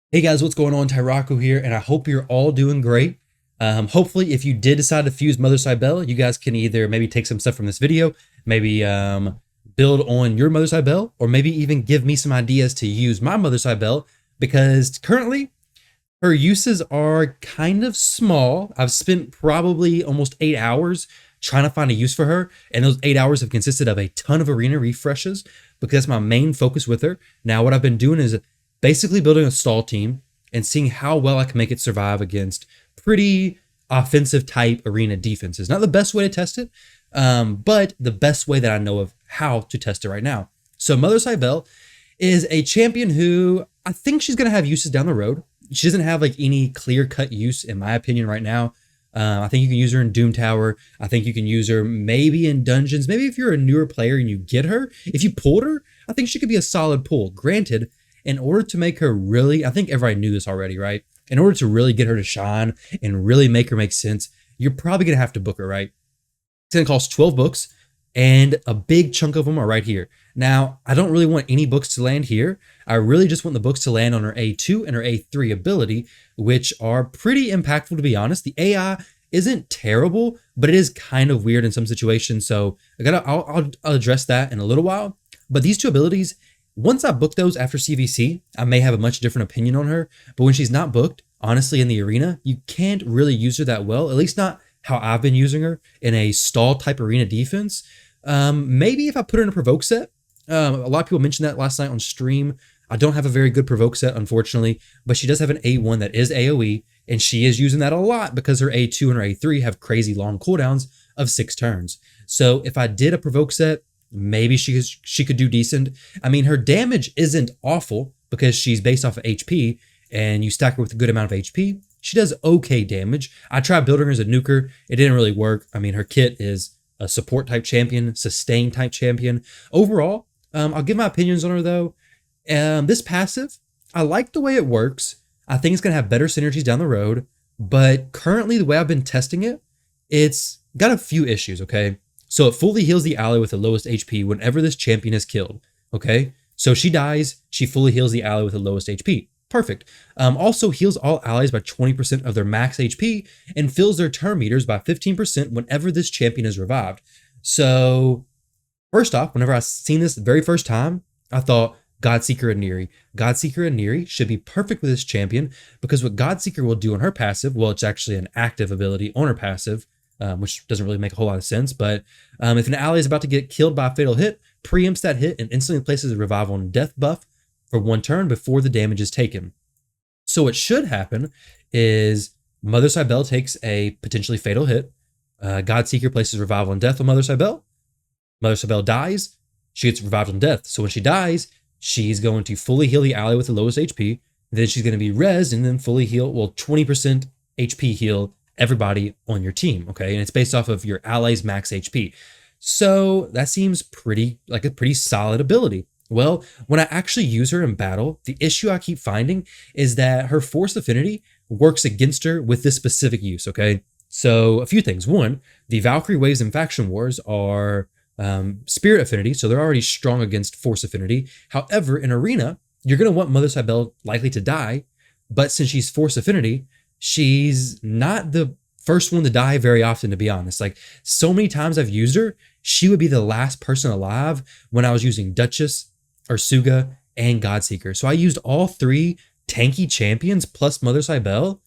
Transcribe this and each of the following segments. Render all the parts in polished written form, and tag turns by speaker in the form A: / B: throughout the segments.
A: Hey guys, what's going on? Tyrauku here, and I hope you're all doing great. Hopefully, if you did decide to fuse Mother Cybele, you guys can either maybe take some stuff from this video, maybe build on your Mother Cybele, or maybe even give me some ideas to use my Mother Cybele, because currently her uses are kind of small. I've spent probably almost 8 hours trying to find a use for her, and those 8 hours have consisted of a ton of arena refreshes because that's my main focus with her. Now, what I've been doing is basically building a stall team and seeing how well I can make it survive against pretty offensive type arena defenses. Not the best way to test it, but the best way that I know of how to test it right now. So Mother Cybele is a champion who I think she's going to have uses down the road. She doesn't have like any clear-cut use in my opinion right now. I think you can use her in Doom Tower. I think you can use her maybe in dungeons. Maybe if you're a newer player and you get her, if you pulled her, I think she could be a solid pull. Granted, in order to make her really, I think everybody knew this already, right? In order to really get her to shine and really make her make sense, you're probably going to have to book her, right? It's going to cost 12 books, and a big chunk of them are right here. Now, I don't really want any books to land here. I really just want the books to land on her A2 and her A3 ability, which are pretty impactful, to be honest. The AI isn't terrible, but it is kind of weird in some situations. So I'll address that in a little while. But these two abilities, once I book those after CVC, I may have a much different opinion on her. But when she's not booked, honestly, in the arena, you can't really use her that well, at least not how I've been using her in a stall type arena defense. Maybe if I put her in a provoke set. A lot of people mentioned that last night on stream. I don't have a very good provoke set, unfortunately, but she does have an A1 that is AoE, and she is using that a lot because her A2 and her A3 have crazy long cooldowns of 6 turns. So if I did a provoke set, maybe she could do decent. I mean, her damage isn't awful because she's based off of HP, and you stack her with a good amount of HP. She does okay damage. I tried building her as a nuker. It didn't really work. I mean, her kit is a support type champion, sustain type champion. Overall, I'll give my opinions on her though. This passive, I like the way it works. I think it's going to have better synergies down the road, but currently the way I've been testing it, it's got a few issues, okay? So it fully heals the ally with the lowest HP whenever this champion is killed, okay? So she dies, she fully heals the ally with the lowest HP. Perfect. Also heals all allies by 20% of their max HP and fills their turn meters by 15% whenever this champion is revived. So first off, whenever I seen this the very first time, I thought Godseeker and Neri. Godseeker and Neri should be perfect with this champion because what Godseeker will do on her passive, well, it's actually an active ability on her passive, which doesn't really make a whole lot of sense. But if an ally is about to get killed by a fatal hit, preempts that hit and instantly places a revival and death buff for 1 turn before the damage is taken. So what should happen is Mother Cybele takes a potentially fatal hit. Godseeker places revival and death on Mother Cybele. Mother Cybele dies. She gets revived on death. So when she dies, she's going to fully heal the ally with the lowest HP. Then she's going to be rezzed and then fully heal, well, 20% HP heal everybody on your team, okay? And it's based off of your ally's max HP. So that seems like a pretty solid ability. Well, when I actually use her in battle, the issue I keep finding is that her force affinity works against her with this specific use, okay? So a few things. One, the Valkyrie waves in Faction Wars are spirit affinity, so they're already strong against force affinity. However, in arena, you're going to want Mother Cybele likely to die, but since she's force affinity, she's not the first one to die very often, to be honest. Like, so many times I've used her, she would be the last person alive when I was using Duchess, Ursuga, and Godseeker. So I used all 3 tanky champions plus Mother Cybele,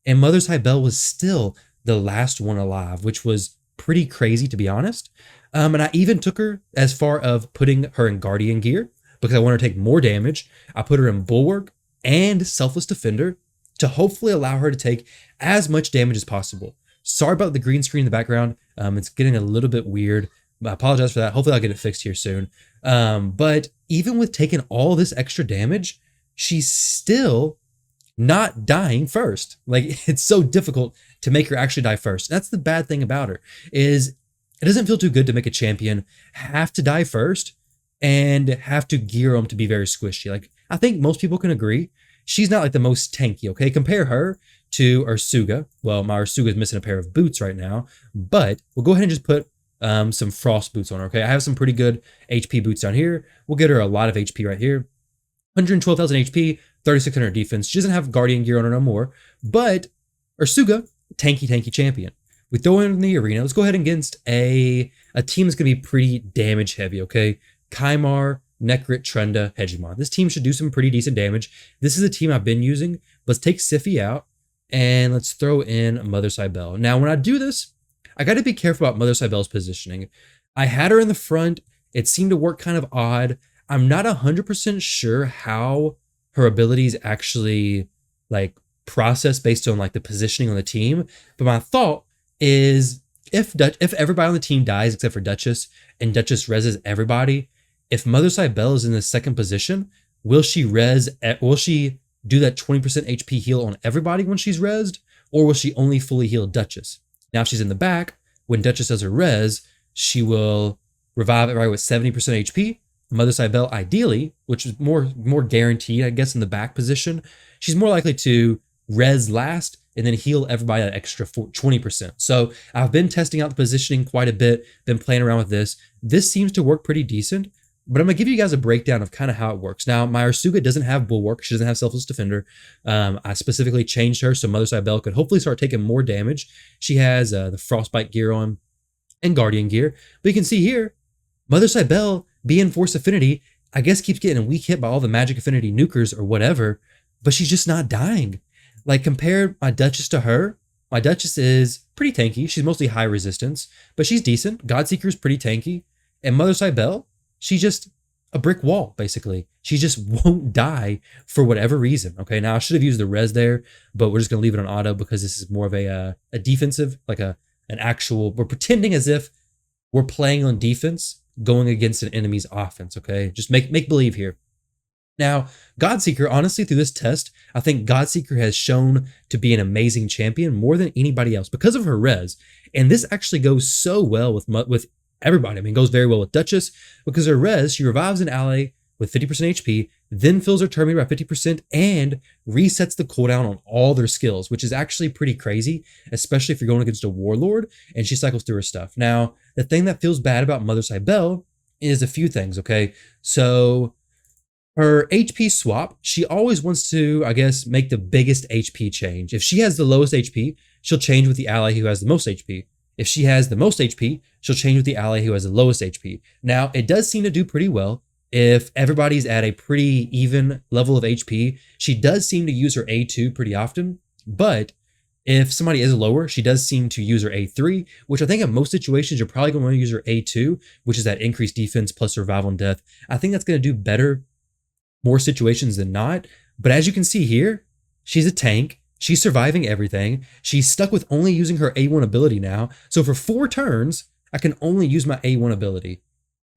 A: and Mother Cybele was still the last one alive, which was pretty crazy, to be honest. And I even took her as far of putting her in Guardian gear because I want her to take more damage. I put her in Bulwark and Selfless Defender to hopefully allow her to take as much damage as possible. Sorry about the green screen in the background. It's getting a little bit weird. I apologize for that. Hopefully I'll get it fixed here soon. But even with taking all this extra damage, she's still not dying first. Like, it's so difficult to make her actually die first. That's the bad thing about her, is it doesn't feel too good to make a champion have to die first and have to gear them to be very squishy. Like, I think most people can agree she's not like the most tanky, okay? Compare her to Ursuga. Well, my Ursuga is missing a pair of boots right now, but we'll go ahead and just put some frost boots on her, okay? I have some pretty good HP boots down here. We'll get her a lot of HP right here. 112,000 HP, 3,600 defense. She doesn't have Guardian gear on her no more, but Ursuga, tanky champion. We throw in the arena. Let's go ahead against a team that's going to be pretty damage heavy, okay? Kymar, Necrit, Trenda, Hegemon. This team should do some pretty decent damage. This is a team I've been using. Let's take Siphi out, and let's throw in Mother Cybele. Now, when I do this, I got to be careful about Mother Cybele's positioning. I had her in the front. It seemed to work kind of odd. I'm not 100% sure how her abilities actually like process based on like the positioning on the team. But my thought is if everybody on the team dies except for Duchess, and Duchess reses everybody, if Mother Cybele is in the second position, will she do that 20% HP heal on everybody when she's rezzed, or will she only fully heal Duchess? Now, if she's in the back, when Duchess does her res, she will revive everybody with 70% HP. Mother Cybele, ideally, which is more guaranteed, I guess, in the back position, she's more likely to res last and then heal everybody that extra 20%. So I've been testing out the positioning quite a bit, been playing around with this. This seems to work pretty decent, but I'm going to give you guys a breakdown of kind of how it works. Now, my Ursuga doesn't have Bulwark. She doesn't have Selfless Defender. I specifically changed her so Mother Cybele could hopefully start taking more damage. She has the Frostbite gear on and Guardian gear. But you can see here, Mother Cybele, being Force Affinity, I guess keeps getting a weak hit by all the Magic Affinity nukers or whatever, but she's just not dying. Like, compare my Duchess to her. My Duchess is pretty tanky. She's mostly high resistance, but she's decent. Godseeker's pretty tanky. And Mother Cybele, she's just a brick wall, basically. She just won't die for whatever reason. Okay, now I should have used the res there, but we're just going to leave it on auto because this is more of a defensive, like an actual, we're pretending as if we're playing on defense going against an enemy's offense, okay? Just make believe here. Now, Godseeker, honestly, through this test, I think Godseeker has shown to be an amazing champion more than anybody else because of her res. And this actually goes so well with everybody. I mean, it goes very well with Duchess because her res, she revives an ally with 50% HP, then fills her turn meter by 50% and resets the cooldown on all their skills, which is actually pretty crazy, especially if you're going against a warlord and she cycles through her stuff. Now, the thing that feels bad about Mother Cybele is a few things, okay? So her HP swap, she always wants to, I guess, make the biggest HP change. If she has the lowest HP, she'll change with the ally who has the most HP. If she has the most HP, she'll change with the ally who has the lowest HP. Now, it does seem to do pretty well. If everybody's at a pretty even level of HP, she does seem to use her A2 pretty often, but if somebody is lower, she does seem to use her A3, which I think in most situations, you're probably going to want to use her A2, which is that increased defense plus survival and death. I think that's going to do better more situations than not. But as you can see here, she's a tank. She's surviving everything. She's stuck with only using her A1 ability now. So for 4 turns, I can only use my A1 ability.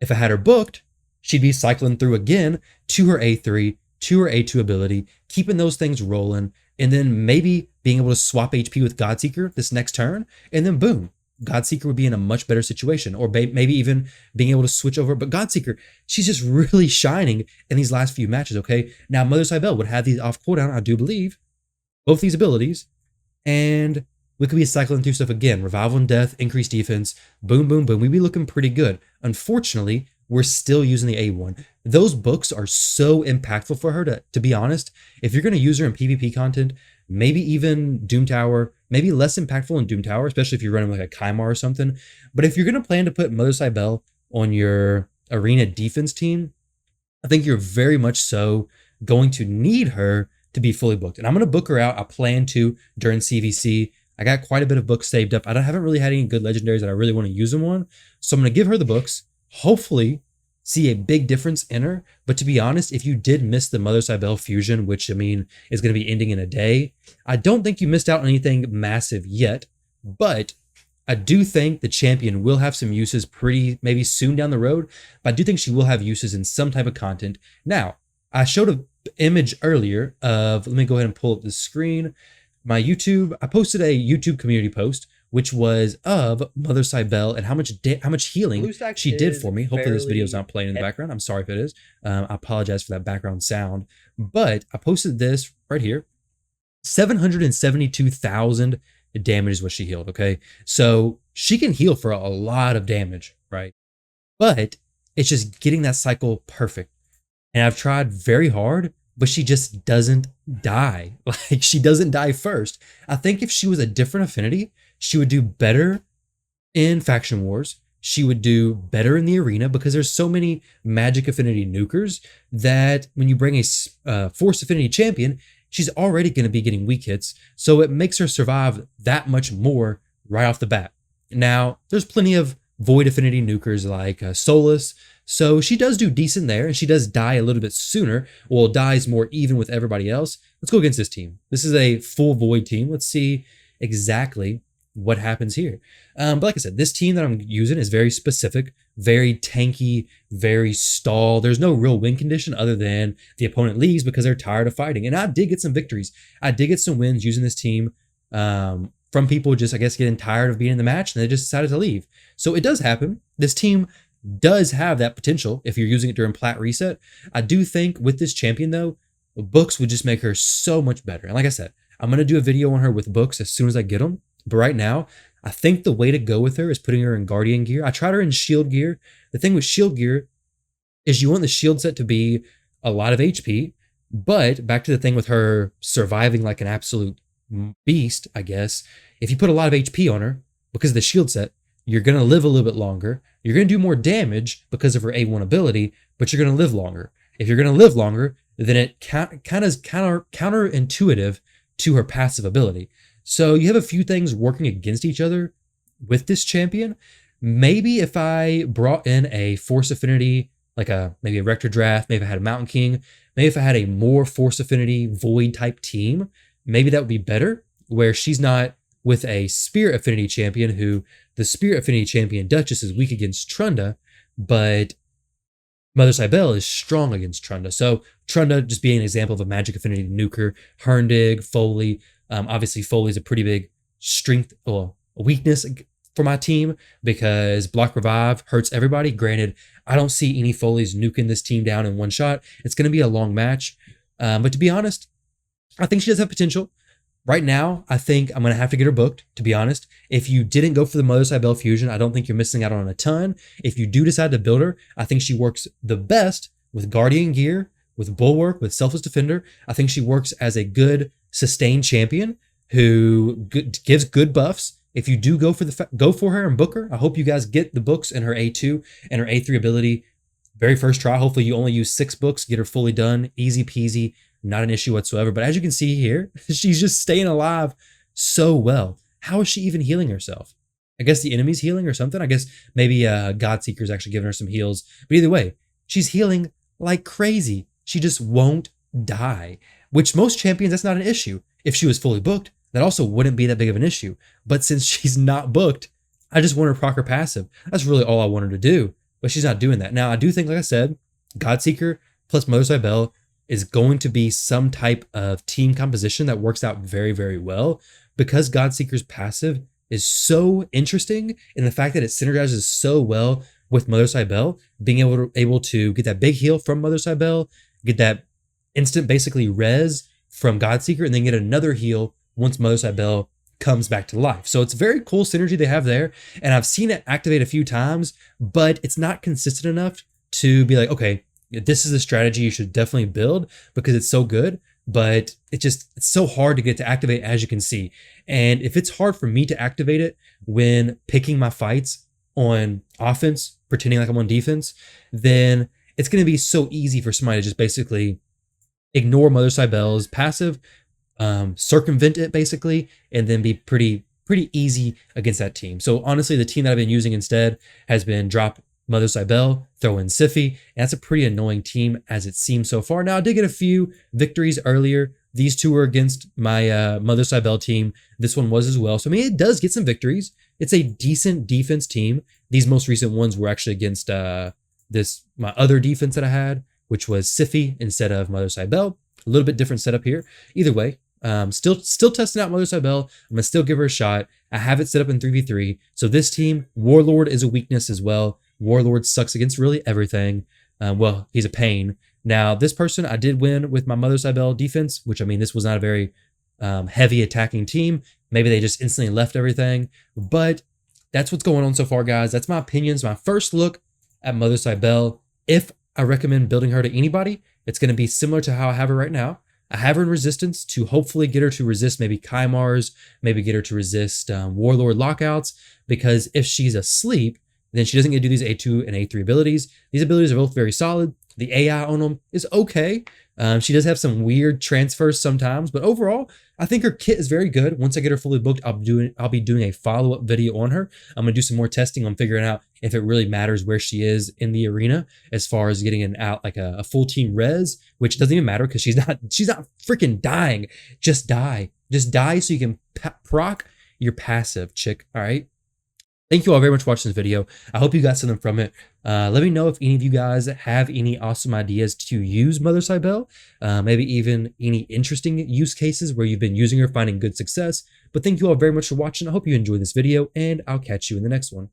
A: If I had her booked, she'd be cycling through again to her A3, to her A2 ability, keeping those things rolling, and then maybe being able to swap HP with Godseeker this next turn, and then boom, Godseeker would be in a much better situation, or maybe even being able to switch over. But Godseeker, she's just really shining in these last few matches, okay? Now, Mother Cybele would have these off cooldown, I do believe, both these abilities, and we could be cycling through stuff again. Revival and Death, increased defense, boom, boom, boom. We'd be looking pretty good. Unfortunately, we're still using the A1. Those books are so impactful for her to be honest. If you're going to use her in PvP content, maybe even Doom Tower, maybe less impactful in Doom Tower, especially if you're running like a Kymar or something. But if you're going to plan to put Mother Cybele on your arena defense team, I think you're very much so going to need her to be fully booked. And I'm going to book her out. I plan to during CVC. I got quite a bit of books saved up. I haven't really had any good legendaries that I really want to use them on. So I'm going to give her the books. Hopefully see a big difference in her. But to be honest, if you did miss the Mother Cybele fusion, which I mean is going to be ending in a day, I don't think you missed out on anything massive yet. But I do think the champion will have some uses maybe soon down the road. But I do think she will have uses in some type of content. Now, I showed an image earlier of, let me go ahead and pull up the screen. My YouTube, I posted a YouTube community post which was of Mother Cybele and how much healing
B: Bluestacks
A: she did for me. Hopefully this video is not playing in the background. I'm sorry if it is. I apologize for that background sound. But I posted this right here. 772,000 damage is what she healed, okay? So she can heal for a lot of damage, right? But it's just getting that cycle perfect. And I've tried very hard, but she just doesn't die. Like, she doesn't die first. I think if she was a different affinity, she would do better in faction wars. She would do better in the arena because there's so many magic affinity nukers that when you bring a force affinity champion, she's already going to be getting weak hits. So it makes her survive that much more right off the bat. Now, there's plenty of void affinity nukers like Solus. So she does do decent there, and she does die a little bit sooner. Well, dies more even with everybody else. Let's go against this team. This is a full void team. Let's see exactly what happens here. But like I said, this team that I'm using is very specific, very tanky, very stall. There's no real win condition other than the opponent leaves because they're tired of fighting. And I did get some victories. I did get some wins using this team from people just, I guess, getting tired of being in the match and they just decided to leave. So it does happen. This team does have that potential if you're using it during plat reset. I do think with this champion though, books would just make her so much better. And like I said, I'm going to do a video on her with books as soon as I get them. But right now, I think the way to go with her is putting her in Guardian gear. I tried her in Shield gear. The thing with Shield gear is you want the shield set to be a lot of HP, but back to the thing with her surviving like an absolute beast, I guess, if you put a lot of HP on her because of the shield set, you're going to live a little bit longer. You're going to do more damage because of her A1 ability, but you're going to live longer. If you're going to live longer, then it kind of is counterintuitive to her passive ability. So you have a few things working against each other with this champion. Maybe if I brought in a force affinity, like maybe a Rector Draft, maybe if I had a Mountain King, maybe if I had a more force affinity void type team, maybe that would be better, where she's not with a Spirit affinity champion who the Spirit affinity champion Duchess is weak against Trunda, but Mother Cybele is strong against Trunda. So Trunda just being an example of a magic affinity nuker, Herndig, Foley. Obviously, Foley is a pretty big strength or weakness for my team because block revive hurts everybody. Granted, I don't see any Foleys nuking this team down in one shot. It's going to be a long match. But to be honest, I think she does have potential. Right now, I think I'm going to have to get her booked, to be honest. If you didn't go for the Mother Cybele fusion, I don't think you're missing out on a ton. If you do decide to build her, I think she works the best with Guardian gear, with Bulwark, with Selfless Defender. I think she works as a good sustained champion who gives good buffs. If you do go for her and book her, I hope you guys get the books and her A2 and her A3 ability very first try. Hopefully you only use 6 books, get her fully done, easy peasy, not an issue whatsoever. But as you can see here, she's just staying alive so well. How is she even healing herself? I guess the enemy's healing or something. I guess maybe Godseeker's actually giving her some heals. But either way, she's healing like crazy. She just won't die, which most champions, that's not an issue. If she was fully booked, that also wouldn't be that big of an issue. But since she's not booked, I just want her to proc her passive. That's really all I want her to do. But she's not doing that. Now, I do think, like I said, Godseeker plus Mother Cybele is going to be some type of team composition that works out very, very well because Godseeker's passive is so interesting in the fact that it synergizes so well with Mother Cybele, being able to get that big heal from Mother Cybele, get that instant basically res from Godseeker, and then get another heal once Mother Cybele comes back to life. So it's very cool synergy they have there, and I've seen it activate a few times, but it's not consistent enough to be like, okay, this is a strategy you should definitely build because it's so good, but it's so hard to get to activate, as you can see. And if it's hard for me to activate it when picking my fights on offense, pretending like I'm on defense, then it's going to be so easy for somebody to just basically ignore Mother Cybele's passive, circumvent it basically, and then be pretty easy against that team. So honestly, the team that I've been using instead has been drop Mother Cybele, throw in Siphi, and that's a pretty annoying team as it seems so far. Now, I did get a few victories earlier. These two were against my Mother Cybele team. This one was as well. So, I mean, it does get some victories. It's a decent defense team. These most recent ones were actually against my other defense that I had, which was Siphi instead of Mother Cybele. A little bit different setup here. Either way, still testing out Mother Cybele. I'm going to still give her a shot. I have it set up in 3v3. So this team, Warlord is a weakness as well. Warlord sucks against really everything. Well, he's a pain. Now, this person, I did win with my Mother Cybele defense, which, I mean, this was not a very heavy attacking team. Maybe they just instantly left everything. But that's what's going on so far, guys. That's my opinions, my first look at Mother Cybele. If I recommend building her to anybody. It's going to be similar to how I have her right now. I have her in resistance to hopefully get her to resist maybe Kymars, maybe get her to resist Warlord lockouts, because if she's asleep, then she doesn't get to do these A2 and A3 abilities. These abilities are both very solid. The AI on them is okay. She does have some weird transfers sometimes, but overall, I think her kit is very good. Once I get her fully booked, I'll be doing a follow-up video on her. I'm gonna do some more testing on figuring out if it really matters where she is in the arena as far as getting an out like a full team res, which doesn't even matter because she's not freaking dying. Just die so you can proc your passive, chick. All right. Thank you all very much for watching this video. I hope you got something from it. Let me know if any of you guys have any awesome ideas to use Mother Cybele, maybe even any interesting use cases where you've been using her, finding good success. But thank you all very much for watching. I hope you enjoyed this video, and I'll catch you in the next one.